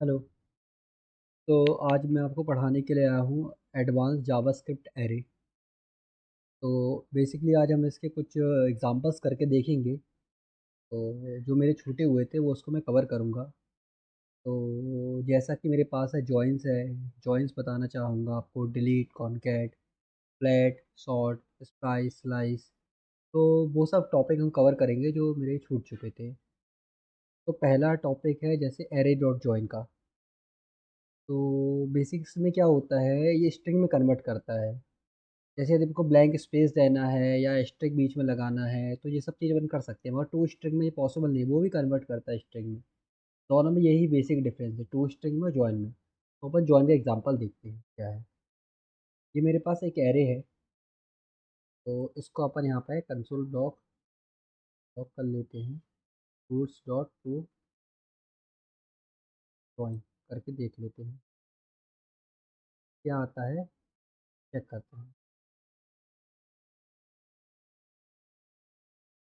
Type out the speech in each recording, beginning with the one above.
Hello. तो आज मैं आपको पढ़ाने के लिए आया हूँ एडवांस जावास्क्रिप्ट एरे। तो बेसिकली आज हम इसके कुछ एग्जांपल्स करके देखेंगे। तो जो मेरे छूटे हुए थे वो उसको मैं कवर करूँगा। तो जैसा कि मेरे पास है जॉइंस बताना चाहूँगा आपको, delete, concat, flat, sort, splice, slice. तो वो सब टॉपिक हम कवर करेंगे जो मेरे छूट चुके थे। तो पहला टॉपिक है जैसे एरे डॉट जॉइन का। तो बेसिक्स में क्या होता है, ये स्ट्रिंग में कन्वर्ट करता है। जैसे यदि आपको ब्लैंक स्पेस देना है या स्ट्रिंग बीच में लगाना है तो ये सब चीज़ अपन कर सकते हैं, मगर टू स्ट्रिंग में ये पॉसिबल नहीं, वो भी कन्वर्ट करता है स्ट्रिंग में। दोनों में यही बेसिक डिफरेंस है, टू स्ट्रिंग में और जॉइन में। तो अपन जॉइन का एग्जांपल देखते हैं क्या है। ये मेरे पास एक एरे है, तो इसको अपन यहाँ पे कंसोल डॉक लॉक कर लेते हैं, रूट्स डॉट टू जॉइन करके देख लेते हैं क्या आता है, चेक करते हैं।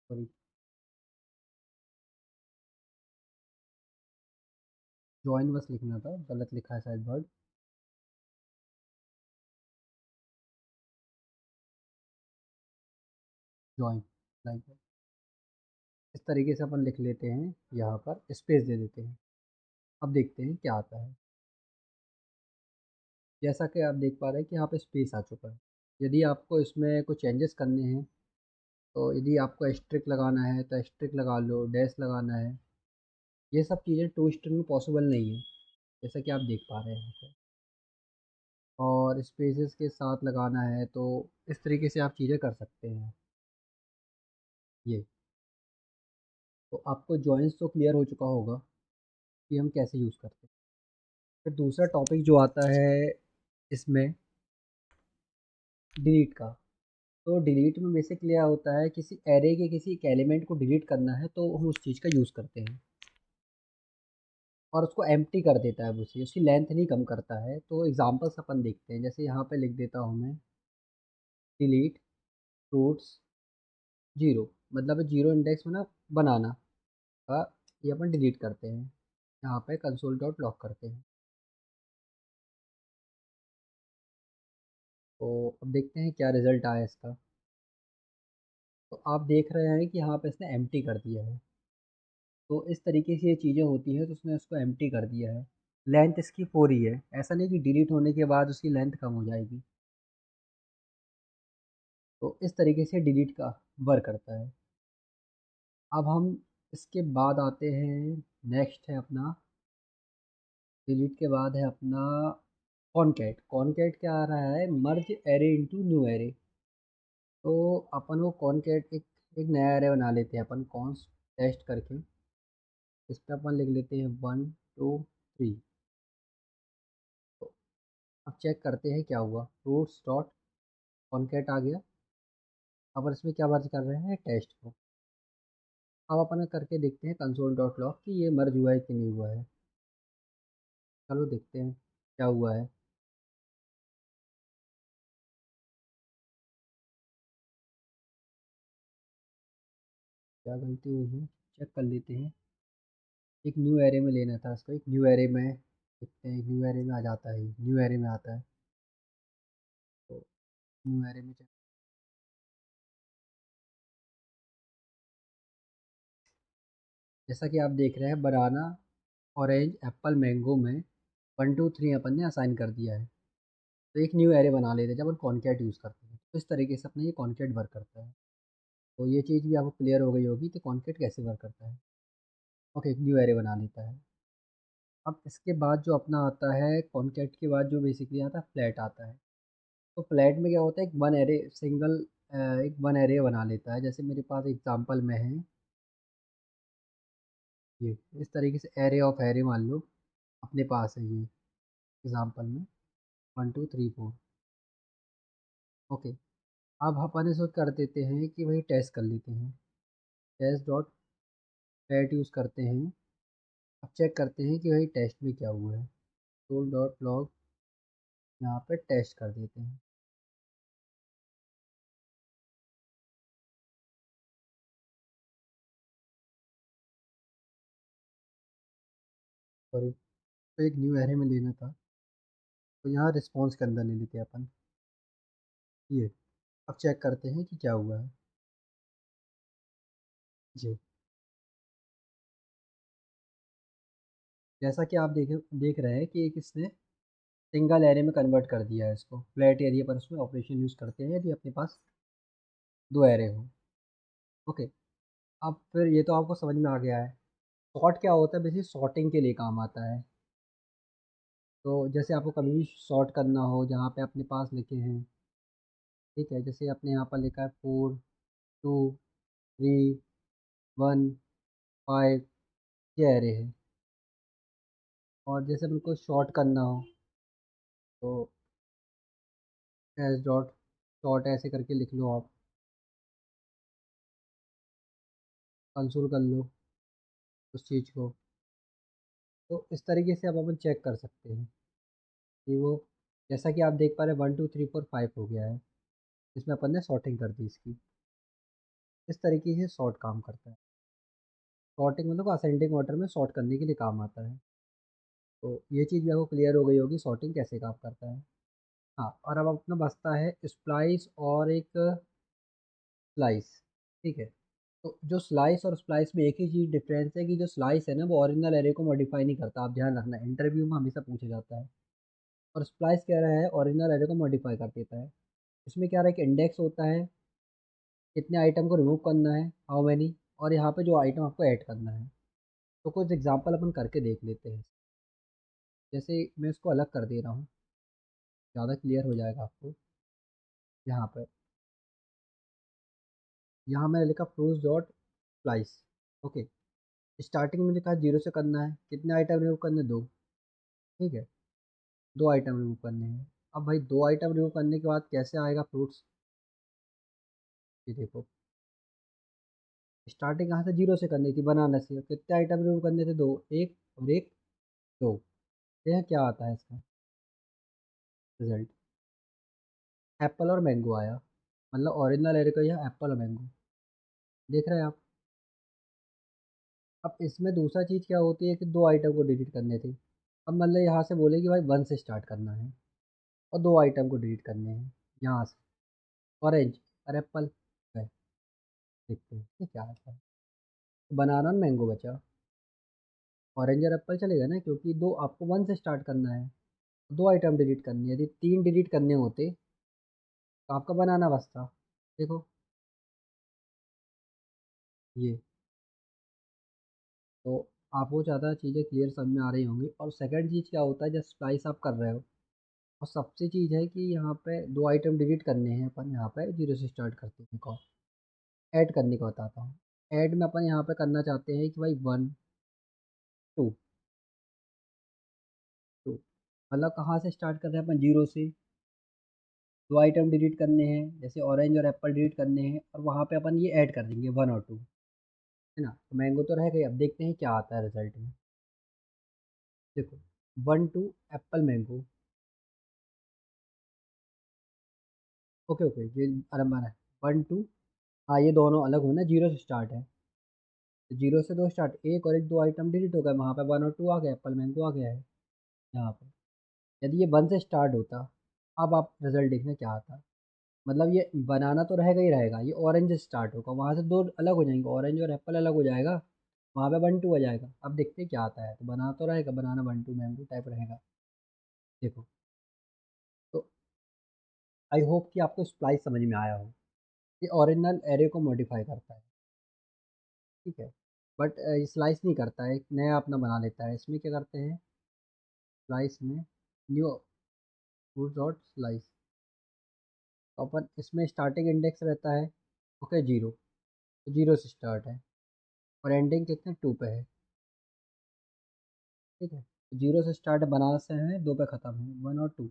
सॉरी, जॉइन बस लिखना था, गलत लिखा है शायद वर्ड। जॉइन लाइक इस तरीके से अपन लिख लेते हैं, यहाँ पर स्पेस दे देते हैं। अब देखते हैं क्या आता है। जैसा कि आप देख पा रहे हैं कि यहाँ पे स्पेस आ चुका है। यदि आपको इसमें कुछ चेंजेस करने हैं, तो यदि आपको एस्ट्रिक लगाना है तो एस्ट्रिक लगा लो, डैश लगाना है। ये सब चीज़ें टू स्ट्रिंग में पॉसिबल नहीं है, जैसा कि आप देख पा रहे हैं यहाँ पे। और स्पेसेस के साथ लगाना है तो इस तरीके से आप चीज़ें कर सकते हैं। ये तो आपको जॉइंस तो क्लियर हो चुका होगा कि हम कैसे यूज़ करते हैं। फिर दूसरा टॉपिक जो आता है इसमें, डिलीट का। तो डिलीट में बेसिकली क्या होता है, किसी एरे के किसी एक एलिमेंट को डिलीट करना है तो हम उस चीज़ का यूज़ करते हैं, और उसको एम्प्टी कर देता है, वो चीज़ उसकी लेंथ नहीं कम करता है। तो एग्जांपल्स अपन देखते हैं, जैसे यहाँ पे लिख देता हूँ मैं, डिलीट फ्रूट्स जीरो, मतलब जीरो इंडेक्स में ना बनाना का, ये अपन डिलीट करते हैं। यहाँ पे कंसोल डॉट लॉक करते हैं। तो अब देखते हैं क्या रिजल्ट आया इसका। तो आप देख रहे हैं कि यहाँ पे इसने एम्प्टी कर दिया है। तो इस तरीके से ये चीज़ें होती हैं, तो उसने उसको एम्प्टी कर दिया है। लेंथ इसकी 4 ही है, ऐसा नहीं कि डिलीट होने के बाद उसकी लेंथ कम हो जाएगी। तो इस तरीके से डिलीट का वर्क करता है। अब हम इसके बाद आते हैं, नेक्स्ट है अपना, डिलीट के बाद है अपना कॉनकैट। कॉनकैट क्या आ रहा है, मर्ज एरे इनटू न्यू एरे। तो अपन वो कॉनकैट एक नया एरे बना लेते हैं अपन, कॉन्स टेस्ट करके। इस पर अपन लिख लेते हैं 1 2 3। तो अब चेक करते हैं क्या हुआ, फ्रूट्स डॉट कॉनकैट आ गया। अब इसमें क्या मर्ज कर रहे हैं, टेस्ट को। अब अपन करके देखते हैं कंसोल डॉट लॉग कि ये मर्ज हुआ है कि नहीं हुआ है। चलो देखते हैं क्या हुआ है। क्या गलती हुई है, चेक कर लेते हैं। एक न्यू एरे में लेना था इसको, एक न्यू एरे में देखते हैं, न्यू एरे में आ जाता है, न्यू एरे में आता है। तो न्यू एरे में check- जैसा कि आप देख रहे हैं, बनाना, ऑरेंज, एप्पल, मैंगो में 1 2 3 अपन ने असाइन कर दिया है। तो एक न्यू एरे बना लेते हैं जब अपन कॉन्कैट यूज़ करते हैं, तो इस तरीके से अपना ये कॉन्कैट वर्क करता है। तो ये चीज़ भी आपको क्लियर हो गई होगी कि कॉन्कैट कैसे वर्क करता है। ओके, एक न्यू एरे बना लेता है। अब इसके बाद जो अपना आता है, कॉन्कैट के बाद जो बेसिकली आता है, फ्लैट आता है। तो फ्लैट में क्या होता है, एक वन एरे सिंगल, एक वन एरे बना लेता है। जैसे मेरे पास एग्जांपल में है ये, इस तरीके से एरे ऑफ एरे मान लो अपने पास है ये एग्जांपल में, 1 2 3 4। ओके, अब अपन इसको कर देते हैं कि वही टेस्ट कर लेते हैं, टेस्ट डॉट फ्लैट यूज़ करते हैं। अब चेक करते हैं कि वही टेस्ट में क्या हुआ है, टूल डॉट लॉग, यहाँ पे टेस्ट कर देते हैं। सॉरी, तो एक न्यू एरे में लेना था, तो यहाँ रिस्पॉन्स के अंदर ले लेते हैं अपन ये। अब चेक करते हैं कि क्या हुआ है। जी, जैसा कि आप देख रहे हैं कि एक इसने सिंगल एरे में कन्वर्ट कर दिया है इसको। फ्लैट एरिया पर उसमें ऑपरेशन यूज़ करते हैं यदि अपने पास दो एरे हो। ओके, अब फिर ये तो आपको समझ में आ गया है। सॉर्ट क्या होता है? बेसिकली सॉर्टिंग के लिए काम आता है। तो जैसे आपको कभी भी सॉर्ट करना हो, जहाँ पे अपने पास लिखे हैं, ठीक है, जैसे अपने यहाँ पर लिखा है 4 2 3 1 5, ये एरे है। और जैसे उनको शॉर्ट करना हो तो एस डॉट शॉर्ट ऐसे करके लिख लो आप, कंसोल कर लो उस चीज़ को। तो इस तरीके से अब अपन चेक कर सकते हैं कि वो, जैसा कि आप देख पा रहे हैं 1 2 3 4 5 हो गया है। इसमें अपन ने सॉर्टिंग कर दी इसकी। इस तरीके से सॉर्ट काम करता है। सॉर्टिंग मतलब असेंडिंग ऑर्डर में सॉर्ट करने के लिए काम आता है। तो ये चीज़ भी आपको क्लियर हो गई होगी सॉर्टिंग कैसे काम करता है। हाँ, और अब अपना बचता है स्प्लाइस और एक स्लाइस। ठीक है, तो जो स्लाइस और स्प्लाइस में एक ही चीज़ डिफरेंस है कि जो स्लाइस है ना वो ओरिजिनल एरे को मॉडिफाई नहीं करता। आप ध्यान रखना, इंटरव्यू में हमेशा पूछा जाता है। और स्प्लाइस कह रहा है ओरिजिनल एरे को मॉडिफाई कर देता है। इसमें क्या रहा है कि इंडेक्स होता है, कितने आइटम को रिमूव करना है, हाउ मैनी, और यहाँ पे जो आइटम आपको ऐड करना है। तो कुछ एग्जांपल अपन करके देख लेते हैं। जैसे मैं इसको अलग कर दे रहा हूँ, ज़्यादा क्लियर हो जाएगा आपको। यहाँ पर, यहाँ मैंने लिखा fruits dot slice. Okay, starting में लिखा 0 से करना है, कितने आइटम रिमूव करने, दो। ठीक है, दो आइटम रिमूव करने हैं। अब भाई दो आइटम रिमूव करने के बाद कैसे आएगा फ्रूट्स? ये देखो, स्टार्टिंग कहाँ से 0 से करनी थी, बनाना से। कितने आइटम रिमूव करने थे, दो। एक और एक, दो। यह क्या आता है इसका रिजल्ट? एप्पल और मैंगो आया। मतलब ओरिजिनल एरे का यह एप्पल और मैंगो, देख रहे हैं आप। अब इसमें दूसरा चीज़ क्या होती है कि दो आइटम को डिलीट करने थे। अब मतलब यहाँ से बोले कि भाई 1 से स्टार्ट करना है और दो आइटम को डिलीट करने हैं यहाँ से। ऑरेंज और एप्पल है। देखते हैं ये क्या आता है। बनाना और मैंगो बचा। ऑरेंज और एप्पल चलेगा ना, क्योंकि दो आपको 1 से स्टार्ट करना है, दो आइटम डिलीट करनी है। यदि तीन डिलीट करने होते तो आपका बनाना बचता। देखो ये, तो आपको ज़्यादा चीज़ें क्लियर समझ में आ रही होंगी। और सेकंड चीज़ क्या होता है जब स्प्लाइस आप कर रहे हो, और सबसे चीज़ है कि यहाँ पे दो आइटम डिलीट करने हैं अपन। यहाँ पे 0 से स्टार्ट करते हैं। कॉल ऐड करने को बताता हूँ। ऐड में अपन यहाँ पे करना चाहते हैं कि भाई 1 2 2, मतलब कहाँ से स्टार्ट कर रहे हैं अपन, 0 से। दो आइटम डिलीट करने हैं, जैसे ऑरेंज और एप्पल डिलीट करने हैं, और वहाँ पे अपन ये ऐड कर देंगे 1 और 2, है ना। तो मैंगो तो रह गई। अब देखते हैं क्या आता है रिजल्ट में। देखो, 1 2 एप्पल मैंगो। ओके ओके, ये आराम है। 1 2, हाँ ये दोनों अलग हुए ना, 0 से स्टार्ट है। तो 0 से दो स्टार्ट, एक और एक, दो आइटम डिलीट हो गए। वहाँ पे 1 और 2 आ गया, एप्पल मैंगो आ गया है यहाँ पे। यदि ये 1 से स्टार्ट होता, अब आप रिजल्ट देखना क्या आता। मतलब ये बनाना तो रहेगा ही रहेगा, ये ऑरेंज से स्टार्ट होगा, वहाँ से दो अलग हो जाएंगे, ऑरेंज और एप्पल अलग हो जाएगा, वहाँ पे 1 2 आ जाएगा। अब देखते हैं क्या आता है। तो बना तो रहेगा, बनाना 1 2 मैंगो टाइप रहेगा। देखो, तो आई होप कि आपको स्प्लाइस समझ में आया हो। ये ओरिजिनल एरे को मॉडिफाई करता है, ठीक है, बट स्लाइस नहीं करता है, एक नया अपना बना लेता है। इसमें क्या करते हैं, स्लाइस में न्यू फूड डॉट स्लाइस। तो अपन इसमें स्टार्टिंग इंडेक्स रहता है, ओके, 0। तो 0 से स्टार्ट है और एंडिंग कितने, 2 पे है। ठीक है, तो 0 से स्टार्ट है, बनाना से है, 2 पे ख़त्म है, 1 और 2।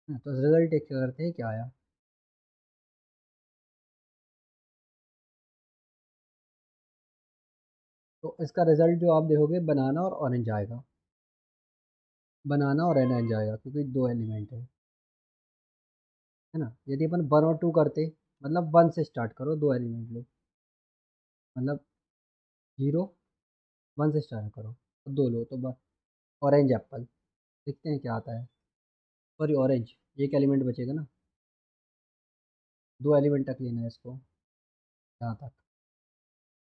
तो रिजल्ट एक करते हैं क्या आया। तो इसका रिजल्ट जो आप देखोगे, बनाना और ऑरेंज आएगा। बनाना और ऑरेंज आएगा क्योंकि दो एलिमेंट है ना। यदि अपन 1 और 2 करते, मतलब 1 से स्टार्ट करो, दो एलिमेंट लो, मतलब 0 1 से स्टार्ट करो, तो दो लो तो बस। ऑरेंज एप्पल, देखते हैं क्या आता है। सॉरी ऑरेंज, एक एलिमेंट बचेगा ना, 2 एलिमेंट तक लेना है इसको, यहाँ तक।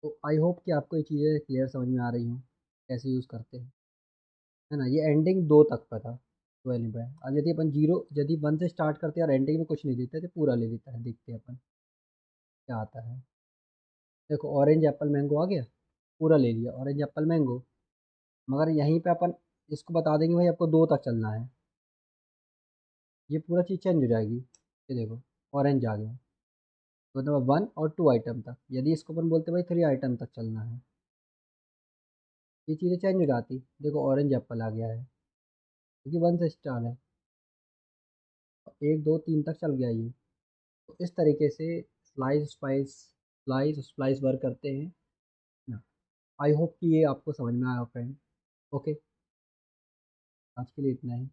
तो आई होप कि आपको ये चीज़ें क्लियर समझ में आ रही हूँ, कैसे यूज़ करते हैं, है ना। ये एंडिंग 2 तक का था, 2 एलिमेंट। अब यदि अपन जीरो, यदि 1 से स्टार्ट करते हैं और एंडिंग में कुछ नहीं देते तो पूरा ले लेता है, देखते हैं अपन क्या आता है। देखो ऑरेंज एप्पल मैंगो आ गया, पूरा ले लिया ऑरेंज एप्पल मैंगो। मगर यहीं पे अपन इसको बता देंगे भाई आपको 2 तक चलना है, ये पूरा चीज़ चेंज हो जाएगी। ये देखो ऑरेंज आ गया, तो मतलब 1 और 2 आइटम तक। यदि इसको अपन बोलते भाई 3 आइटम तक चलना है, ये चीज़ें चेंज हो जाती। देखो ऑरेंज एप्पल आ गया है, क्योंकि 1 से स्टार्ट है, 1 2 3 तक चल गया ये। तो इस तरीके से स्लाइस स्प्लाइस वर्क करते हैं ना। आई होप कि ये आपको समझ में आया फ्रेंड। ओके, आज के लिए इतना ही।